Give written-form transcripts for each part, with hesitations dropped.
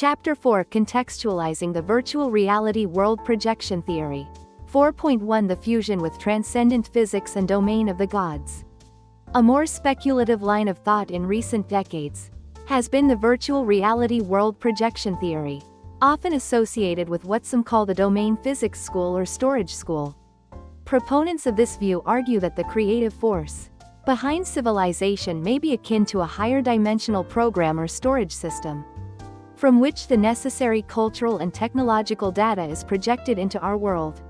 Chapter 4, Contextualizing the Virtual Reality World Projection Theory. 4.1, The fusion with transcendent physics and domain of the gods. A more speculative line of thought in recent decades has been the virtual reality world projection theory, often associated with what some call the domain physics school or storage school. Proponents of this view argue that the creative force behind civilization may be akin to a higher dimensional program or storage system, from which the necessary cultural and technological data is projected into our world.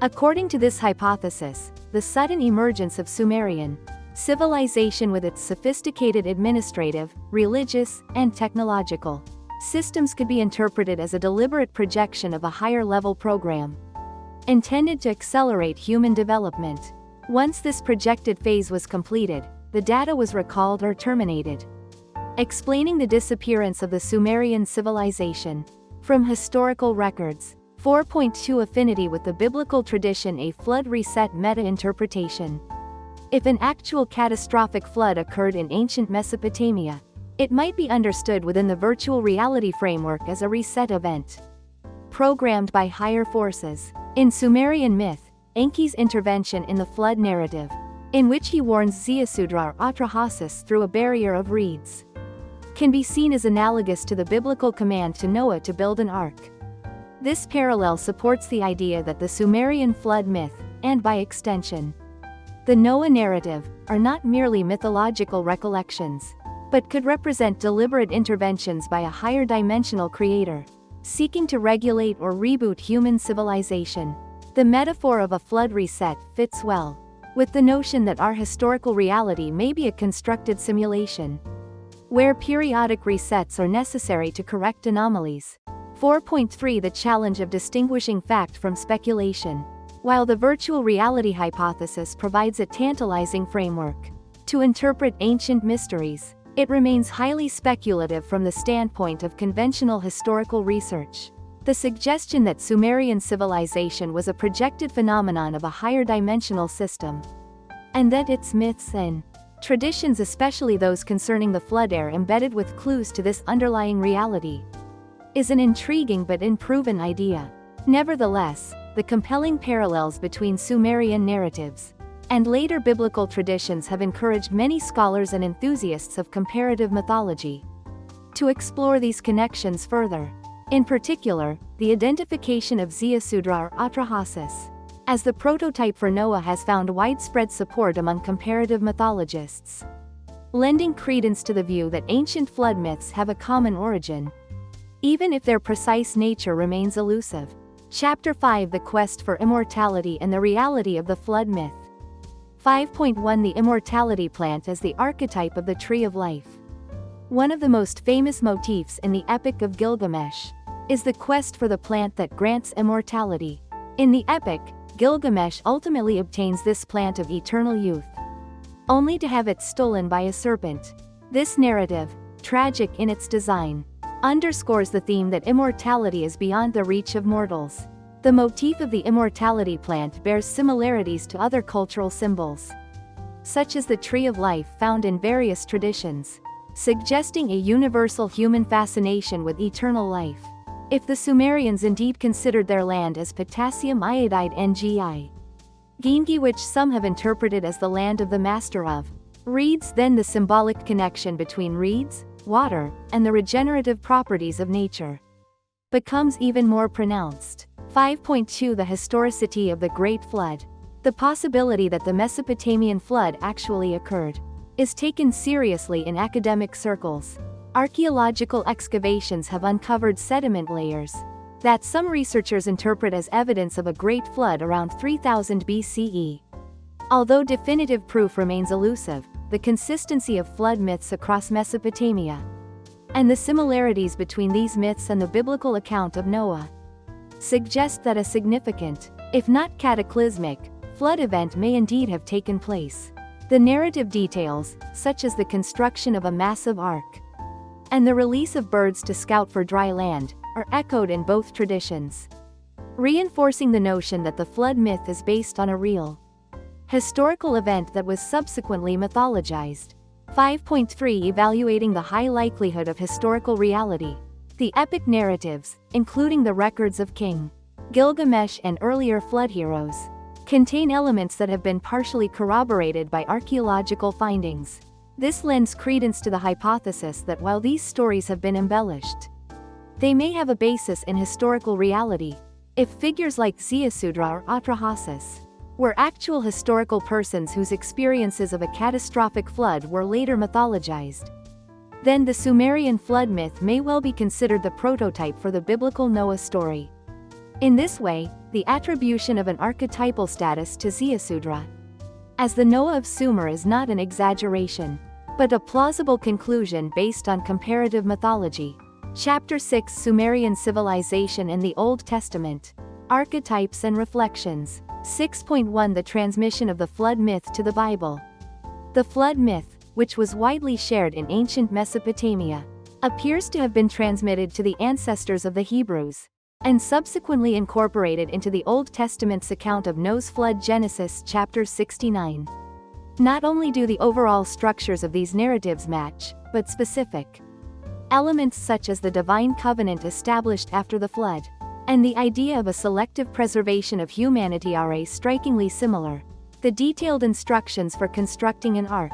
According to this hypothesis, the sudden emergence of Sumerian civilization with its sophisticated administrative, religious, and technological systems could be interpreted as a deliberate projection of a higher-level program intended to accelerate human development. Once this projected phase was completed, the data was recalled or terminated, explaining the disappearance of the Sumerian civilization from historical records. 4.2, Affinity with the biblical tradition, a flood reset meta-interpretation. If an actual catastrophic flood occurred in ancient Mesopotamia, it might be understood within the virtual reality framework as a reset event, programmed by higher forces. In Sumerian myth, Enki's intervention in the flood narrative, in which he warns Ziusudra or Atrahasis through a barrier of reeds, can be seen as analogous to the biblical command to Noah to build an ark. This parallel supports the idea that the Sumerian flood myth, and by extension, the Noah narrative, are not merely mythological recollections, but could represent deliberate interventions by a higher dimensional creator, seeking to regulate or reboot human civilization. The metaphor of a flood reset fits well with the notion that our historical reality may be a constructed simulation, where periodic resets are necessary to correct anomalies. 4.3, The challenge of distinguishing fact from speculation. While the virtual reality hypothesis provides a tantalizing framework to interpret ancient mysteries, it remains highly speculative from the standpoint of conventional historical research. The suggestion that Sumerian civilization was a projected phenomenon of a higher dimensional system, and that its myths and traditions, especially those concerning the flood, are embedded with clues to this underlying reality, is an intriguing but unproven idea. Nevertheless, the compelling parallels between Sumerian narratives and later biblical traditions have encouraged many scholars and enthusiasts of comparative mythology to explore these connections further. In particular, the identification of Ziusudra or Atrahasis as the prototype for Noah has found widespread support among comparative mythologists, lending credence to the view that ancient flood myths have a common origin, even if their precise nature remains elusive. Chapter 5, The quest for immortality and the reality of the flood myth. 5.1, The immortality plant as the archetype of the tree of life. One of the most famous motifs in the Epic of Gilgamesh is the quest for the plant that grants immortality. In the epic, Gilgamesh ultimately obtains this plant of eternal youth, only to have it stolen by a serpent. This narrative, tragic in its design, underscores the theme that immortality is beyond the reach of mortals. The motif of the immortality plant bears similarities to other cultural symbols, such as the tree of life found in various traditions, suggesting a universal human fascination with eternal life. If the Sumerians indeed considered their land as potassium iodide Ngi, Gengi, which some have interpreted as the land of the master of reeds, then the symbolic connection between reeds, water, and the regenerative properties of nature becomes even more pronounced. 5.2, The historicity of the Great Flood. The possibility that the Mesopotamian flood actually occurred is taken seriously in academic circles. Archaeological excavations have uncovered sediment layers that some researchers interpret as evidence of a great flood around 3000 BCE. Although definitive proof remains elusive, the consistency of flood myths across Mesopotamia and the similarities between these myths and the biblical account of Noah suggest that a significant, if not cataclysmic, flood event may indeed have taken place. The narrative details, such as the construction of a massive ark and the release of birds to scout for dry land, are echoed in both traditions, reinforcing the notion that the flood myth is based on a real historical event that was subsequently mythologized. 5.3, Evaluating the high likelihood of historical reality. The epic narratives, including the records of King Gilgamesh and earlier flood heroes, contain elements that have been partially corroborated by archaeological findings. This lends credence to the hypothesis that while these stories have been embellished, they may have a basis in historical reality. If figures like Ziusudra or Atrahasis were actual historical persons whose experiences of a catastrophic flood were later mythologized, then the Sumerian flood myth may well be considered the prototype for the biblical Noah story. In this way, the attribution of an archetypal status to Ziusudra as the Noah of Sumer is not an exaggeration, but a plausible conclusion based on comparative mythology. Chapter 6: Sumerian Civilization in the Old Testament. Archetypes and Reflections. 6.1 The transmission of the flood myth to the Bible. The flood myth, which was widely shared in ancient Mesopotamia, appears to have been transmitted to the ancestors of the Hebrews, and subsequently incorporated into the Old Testament's account of Noah's flood, Genesis chapter 69. Not only do the overall structures of these narratives match, but specific elements such as the divine covenant established after the flood, and the idea of a selective preservation of humanity are strikingly similar. The detailed instructions for constructing an ark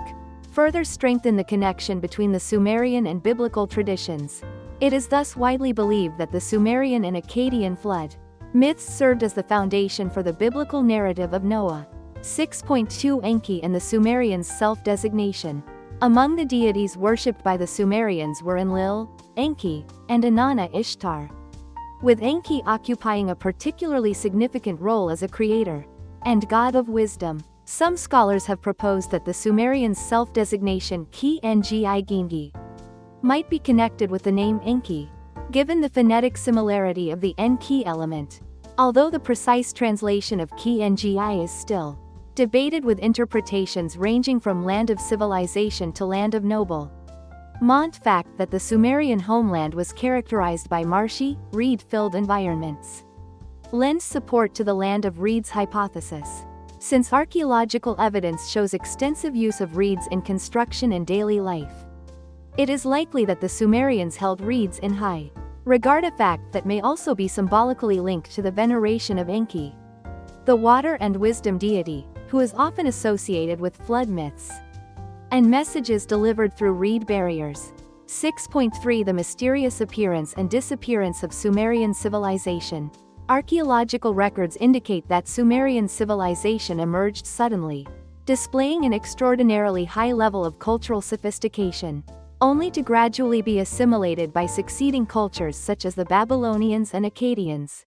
further strengthen the connection between the Sumerian and biblical traditions. It is thus widely believed that the Sumerian and Akkadian flood myths served as the foundation for the biblical narrative of Noah. 6.2 Enki and the Sumerians' self-designation. Among the deities worshipped by the Sumerians were Enlil, Enki, and Inanna Ishtar, with Enki occupying a particularly significant role as a creator and god of wisdom. Some scholars have proposed that the Sumerians' self-designation Ki-Ngi might be connected with the name Enki, given the phonetic similarity of the Enki element, although the precise translation of Ki-Ngi is still debated, with interpretations ranging from land of civilization to land of noble. Fact that the Sumerian homeland was characterized by marshy, reed-filled environments lends support to the land of reeds hypothesis, since archaeological evidence shows extensive use of reeds in construction and daily life. It is likely that the Sumerians held reeds in high regard, a fact that may also be symbolically linked to the veneration of Enki, the water and wisdom deity, who is often associated with flood myths and messages delivered through reed barriers. 6.3 The mysterious appearance and disappearance of Sumerian civilization. Archaeological records indicate that Sumerian civilization emerged suddenly, displaying an extraordinarily high level of cultural sophistication, only to gradually be assimilated by succeeding cultures such as the Babylonians and Akkadians.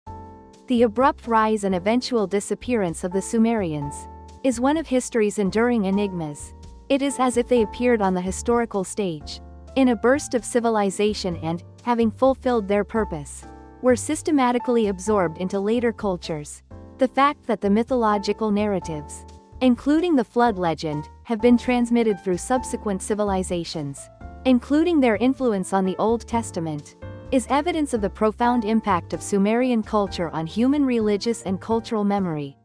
The abrupt rise and eventual disappearance of the Sumerians is one of history's enduring enigmas. It is as if they appeared on the historical stage in a burst of civilization and, having fulfilled their purpose, were systematically absorbed into later cultures. The fact that the mythological narratives, including the flood legend, have been transmitted through subsequent civilizations, including their influence on the Old Testament, is evidence of the profound impact of Sumerian culture on human religious and cultural memory.